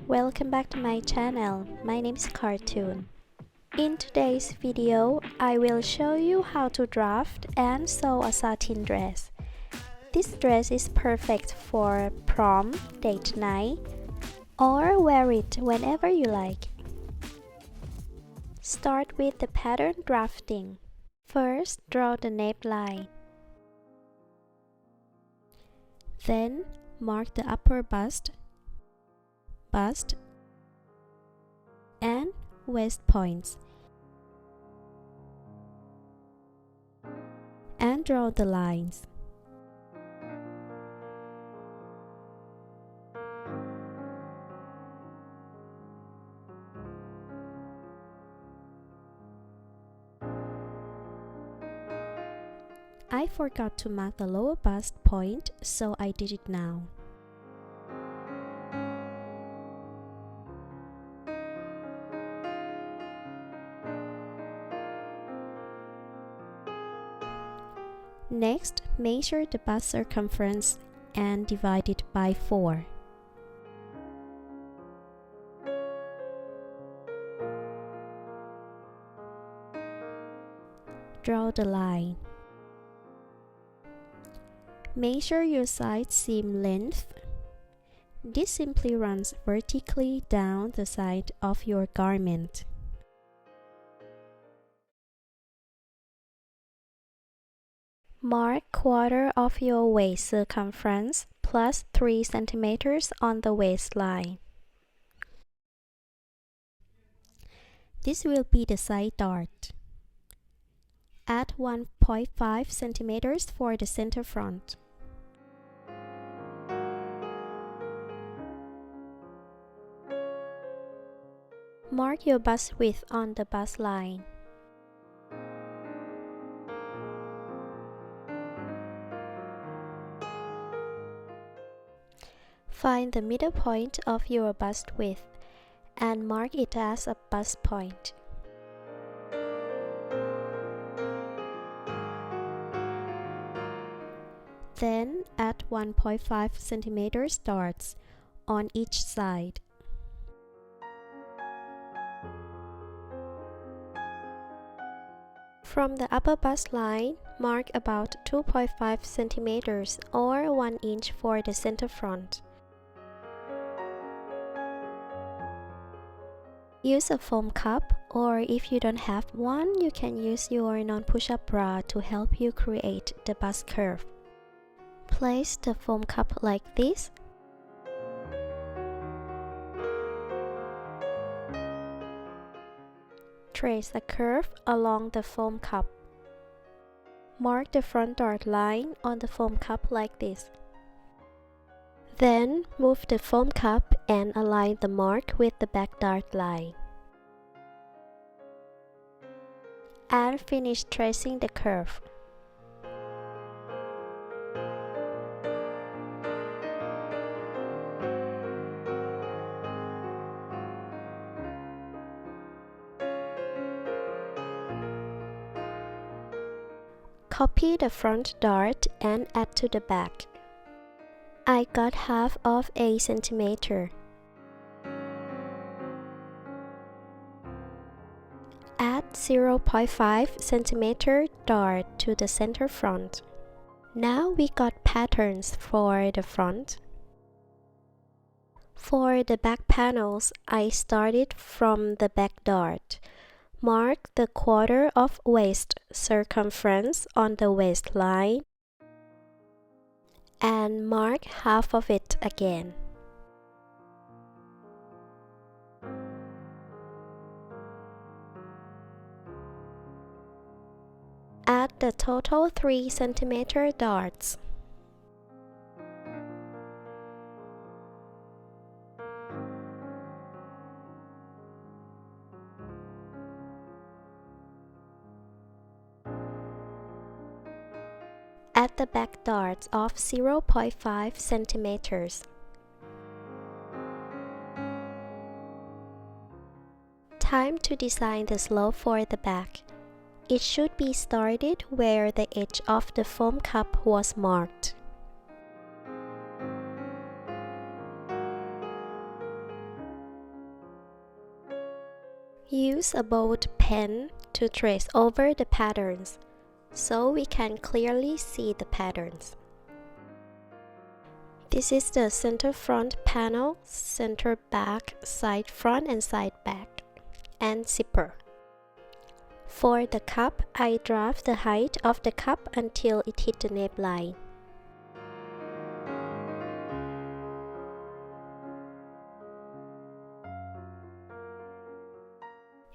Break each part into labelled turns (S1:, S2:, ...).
S1: Welcome back to my channel. My name is Cartoon. In today's video, I will show you how to draft and sew a satin dress. This dress is perfect for prom, date night, or wear it whenever you like. Start with the pattern drafting. First, draw the neckline. Then, mark the upper bust, and waist points, and draw the lines. I forgot to mark the lower bust point, so I did it now. Next, measure the bust circumference and divide it by 4. Draw the line. Measure your side seam length. This simply runs vertically down the side of your garment. Mark quarter of your waist circumference plus 3 cm on the waistline. This will be the side dart. Add 1.5 cm for the center front. Mark your bust width on the bust line. Find the middle point of your bust width and mark it as a bust point. Then add 1.5 cm darts on each side. From the upper bust line, mark about 2.5 cm or 1 inch for the center front. Use a foam cup, or if you don't have one, you can use your non-push-up bra to help you create the bust curve. Place the foam cup like this. Trace a curve along the foam cup. Mark the front dart line on the foam cup like this. Then move the foam cup and align the mark with the back dart line. And finish tracing the curve. Copy the front dart and add to the back. I got half of a centimeter. Add 0.5 cm dart to the center front. Now we got patterns for the front. For the back panels, I started from the back dart. Mark the quarter of waist circumference on the waistline and mark half of it again. Add the total 3 cm darts. Add the back darts of 0.5 cm. Time to design the slope for the back. It should be started where the edge of the foam cup was marked. Use a bold pen to trace over the patterns, so we can clearly see the patterns. This is the center front panel, center back, side front and side back, and zipper. For the cup, I draft the height of the cup until it hit the neckline.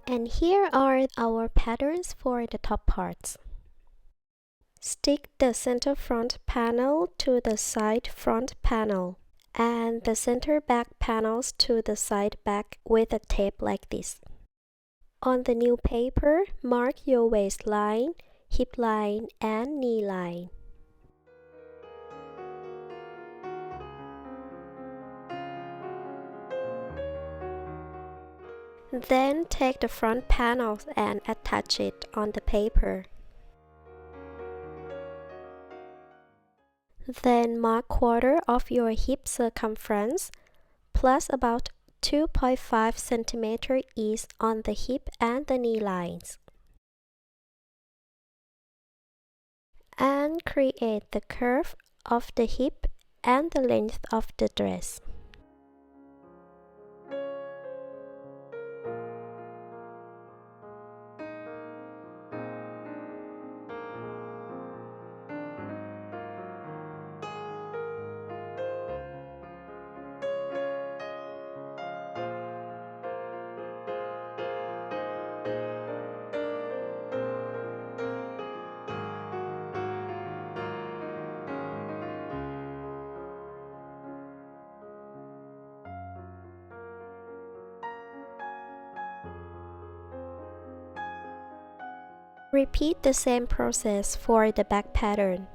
S1: And here are our patterns for the top parts. Stick the center front panel to the side front panel and the center back panels to the side back with a tape like this. On the new paper, mark your waistline, hip line, and knee line. Then take the front panels and attach it on the paper. Then mark quarter of your hip circumference plus about 2.5 cm each on the hip and the knee lines. And create the curve of the hip and the length of the dress. Repeat the same process for the back pattern.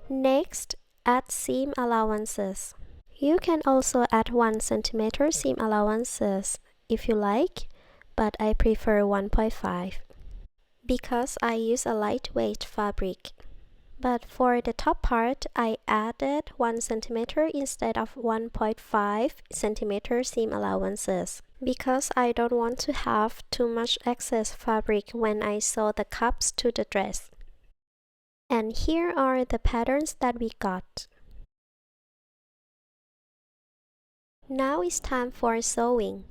S1: Next, add seam allowances. You can also add 1 cm seam allowances if you like, but I prefer 1.5 because I use a lightweight fabric. But for the top part, I added 1 cm instead of 1.5 cm seam allowances because I don't want to have too much excess fabric when I sew the cups to the dress. And here are the patterns that we got. Now it's time for sewing.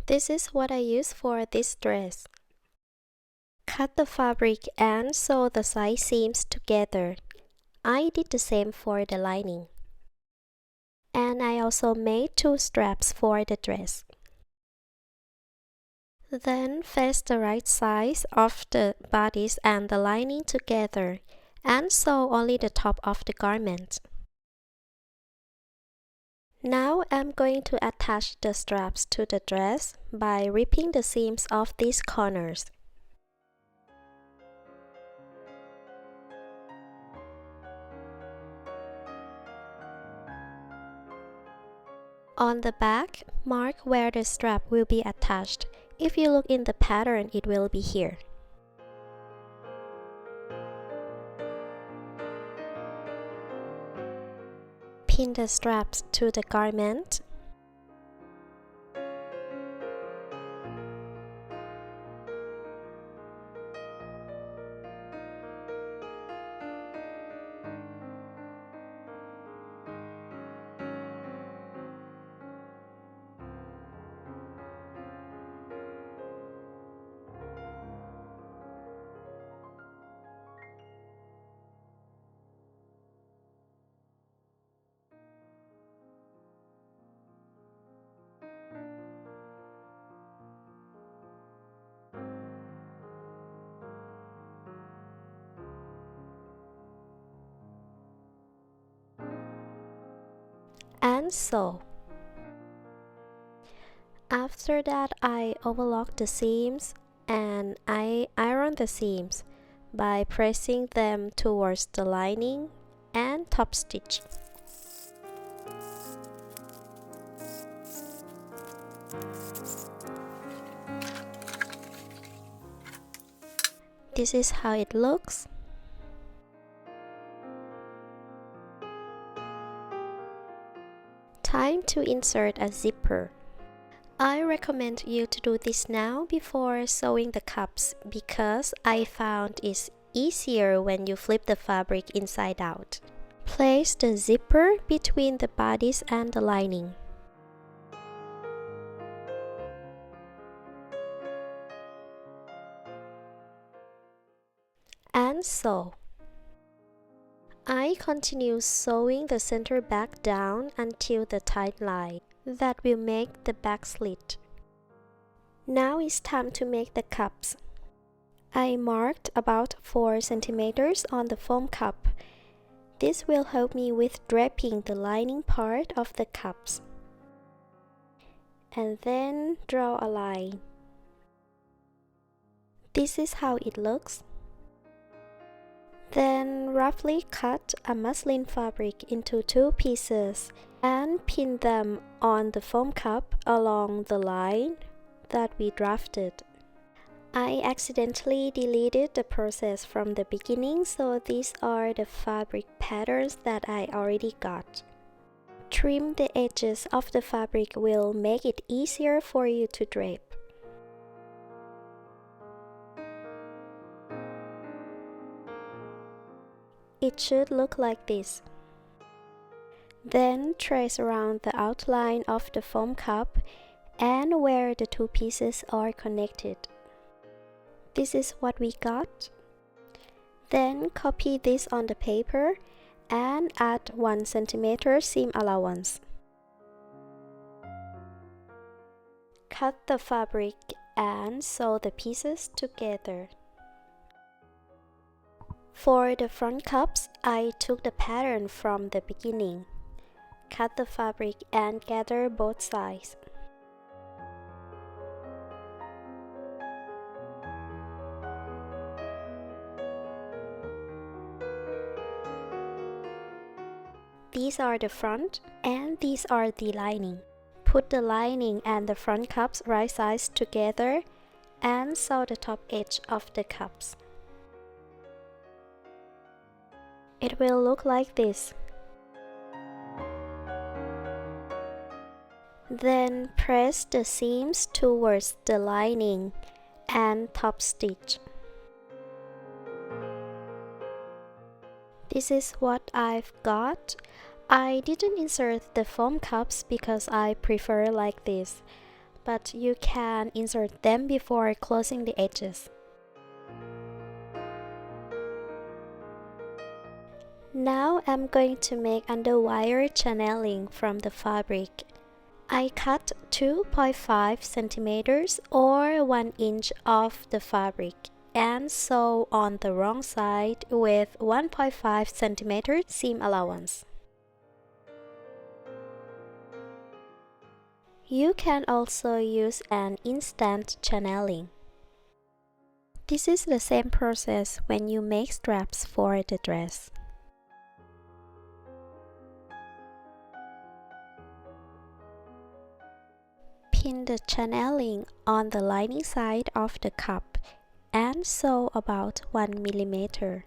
S1: This is what I use for this dress. Cut the fabric and sew the side seams together. I did the same for the lining. And I also made 2 straps for the dress. Then face the right sides of the bodice and the lining together and sew only the top of the garment. Now I'm going to attach the straps to the dress by ripping the seams of these corners. On the back, mark where the strap will be attached. If you look in the pattern, it will be here. Pin the straps to the garment. And sew. After that, I overlock the seams and I iron the seams by pressing them towards the lining and top stitch. This is how it looks. Time to insert a zipper. I recommend you to do this now before sewing the cups because I found it's easier when you flip the fabric inside out. Place the zipper between the bodice and the lining. And sew. I continue sewing the center back down until the tight line. That will make the back slit. Now it's time to make the cups. I marked about 4 centimeters on the foam cup. This will help me with draping the lining part of the cups. And then draw a line. This is how it looks. Then roughly cut a muslin fabric into 2 pieces and pin them on the foam cup along the line that we drafted. I accidentally deleted the process from the beginning, so these are the fabric patterns that I already got. Trim the edges of the fabric will make it easier for you to drape. It should look like this. Then trace around the outline of the foam cup and where the 2 pieces are connected. This is what we got. Then copy this on the paper and add 1 centimeter seam allowance. Cut the fabric and sew the pieces together. For the front cups, I took the pattern from the beginning. Cut the fabric and gather both sides. These are the front and these are the lining. Put the lining and the front cups right sides together and sew the top edge of the cups. It will look like this. Then press the seams towards the lining and top stitch. This is what I've got. I didn't insert the foam cups because I prefer like this, but you can insert them before closing the edges. Now I'm going to make underwire channeling from the fabric. I cut 2.5 centimeters or 1 inch of the fabric and sew on the wrong side with 1.5 centimeter seam allowance. You can also use an instant channeling. This is the same process when you make straps for the dress. Pin the channeling on the lining side of the cup and sew about 1 millimeter.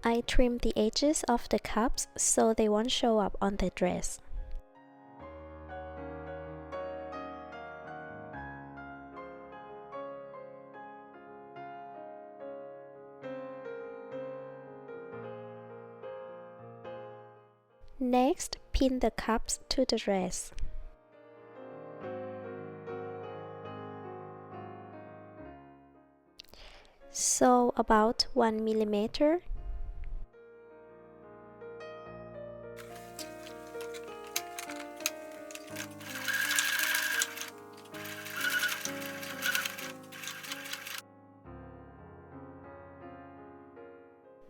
S1: I trim the edges of the cups so they won't show up on the dress. Next, pin the cups to the dress. Sew about 1 millimeter.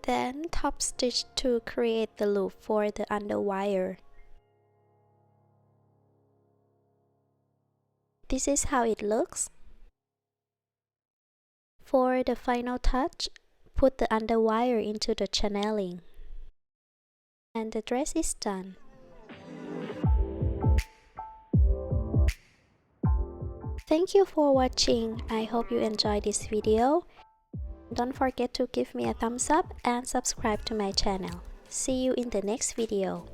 S1: Then top stitch to create the loop for the underwire. This is how it looks. For the final touch, put the underwire into the channeling. And the dress is done. Thank you for watching. I hope you enjoyed this video. Don't forget to give me a thumbs up and subscribe to my channel. See you in the next video.